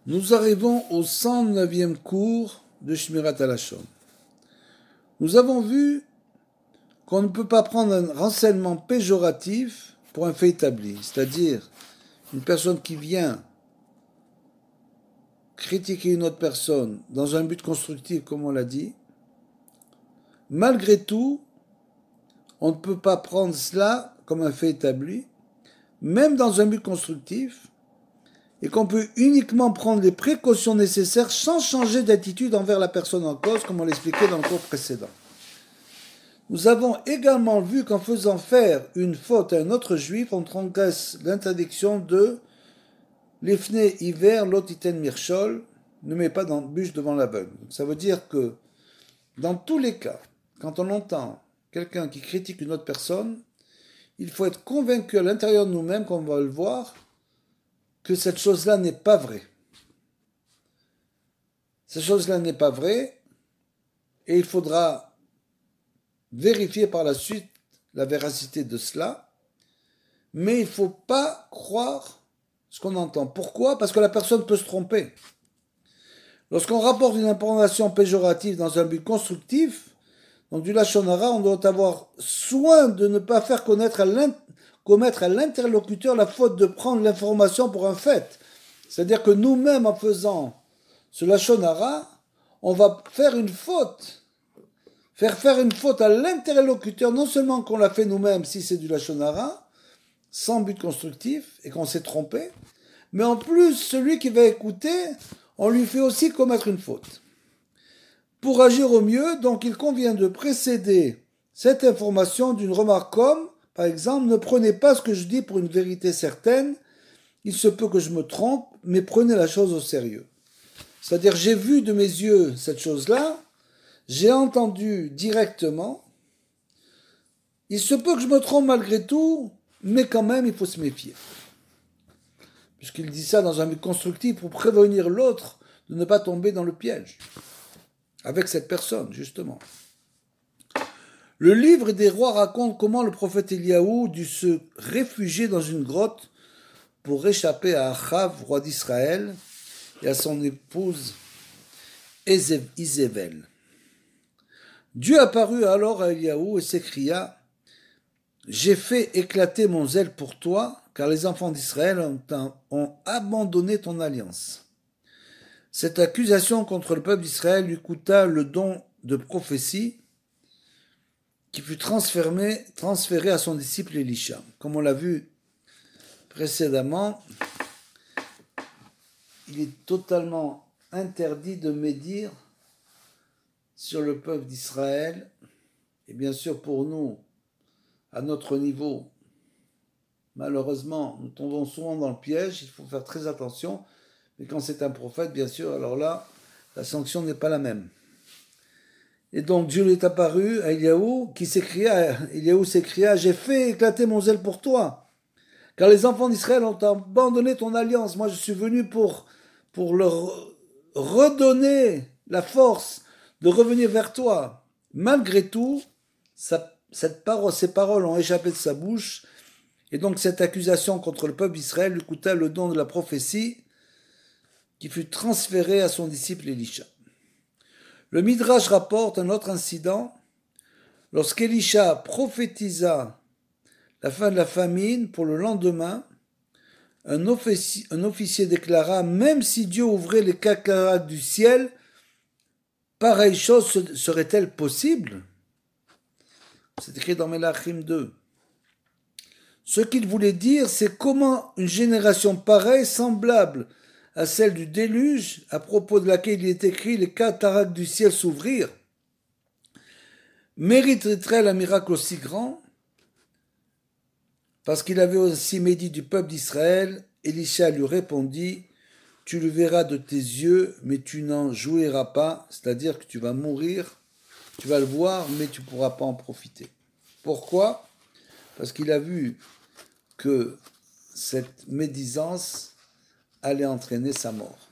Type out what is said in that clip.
Nous arrivons au 109e cours de Shmirat HaLashon. Nous avons vu qu'on ne peut pas prendre un renseignement péjoratif pour un fait établi, c'est-à-dire une personne qui vient critiquer une autre personne dans un but constructif, comme on l'a dit. Malgré tout, on ne peut pas prendre cela comme un fait établi, même dans un but constructif, et qu'on peut uniquement prendre les précautions nécessaires sans changer d'attitude envers la personne en cause, comme on l'expliquait dans le cours précédent. Nous avons également vu qu'en faisant faire une faute à un autre juif, on transgresse l'interdiction de l'ifne hiver lotiten mirchol, ne met pas dans bûche devant l'aveugle. Ça veut dire que dans tous les cas, quand on entend quelqu'un qui critique une autre personne, il faut être convaincu à l'intérieur de nous-mêmes, qu'on va le voir, que cette chose-là n'est pas vraie. Cette chose-là n'est pas vraie, et il faudra vérifier par la suite la véracité de cela, mais il ne faut pas croire ce qu'on entend. Pourquoi ? Parce que la personne peut se tromper. Lorsqu'on rapporte une information péjorative dans un but constructif, donc du lashon hara, on doit avoir soin de ne pas faire commettre à l'interlocuteur la faute de prendre l'information pour un fait. C'est-à-dire que nous-mêmes, en faisant ce lashon hara, on va faire une faute. Faire une faute à l'interlocuteur, non seulement qu'on l'a fait nous-mêmes si c'est du lashon hara, sans but constructif, et qu'on s'est trompé, mais en plus, celui qui va écouter, on lui fait aussi commettre une faute. Pour agir au mieux, donc il convient de précéder cette information d'une remarque comme, par exemple, ne prenez pas ce que je dis pour une vérité certaine, il se peut que je me trompe, mais prenez la chose au sérieux. C'est-à-dire, j'ai vu de mes yeux cette chose-là, j'ai entendu directement, il se peut que je me trompe malgré tout, mais quand même, il faut se méfier. Puisqu'il dit ça dans un but constructif pour prévenir l'autre de ne pas tomber dans le piège. Avec cette personne, justement. Le livre des rois raconte comment le prophète Eliaou dut se réfugier dans une grotte pour échapper à Achav, roi d'Israël, et à son épouse Izével. Dieu apparut alors à Eliaou et s'écria « J'ai fait éclater mon zèle pour toi, car les enfants d'Israël ont abandonné ton alliance. » Cette accusation contre le peuple d'Israël lui coûta le don de prophétie qui fut transféré à son disciple Élisha. Comme on l'a vu précédemment, il est totalement interdit de médire sur le peuple d'Israël. Et bien sûr, pour nous, à notre niveau, malheureusement, nous tombons souvent dans le piège, il faut faire très attention. Mais quand c'est un prophète, bien sûr, alors là, la sanction n'est pas la même. Et donc Dieu lui est apparu à Eliaou, Eliaou s'écria, j'ai fait éclater mon zèle pour toi, car les enfants d'Israël ont abandonné ton alliance. Moi, je suis venu pour leur redonner la force de revenir vers toi. Malgré tout, ces paroles ont échappé de sa bouche, et donc cette accusation contre le peuple d'Israël lui coûta le don de la prophétie, qui fut transféré à son disciple Élisha. Le Midrash rapporte un autre incident. Lorsqu'Élisha prophétisa la fin de la famine pour le lendemain, un officier déclara « Même si Dieu ouvrait les cataractes du ciel, pareille chose serait-elle possible ?» C'est écrit dans Melachim 2. Ce qu'il voulait dire, c'est comment une génération pareille, semblable à celle du déluge, à propos de laquelle il est écrit « Les cataractes du ciel s'ouvrir », mériterait-elle un miracle aussi grand? Parce qu'il avait aussi médit du peuple d'Israël, Élisha lui répondit « Tu le verras de tes yeux, mais tu n'en jouiras pas, c'est-à-dire que tu vas mourir, tu vas le voir, mais tu ne pourras pas en profiter. » Pourquoi ? Parce qu'il a vu que cette médisance allait entraîner sa mort.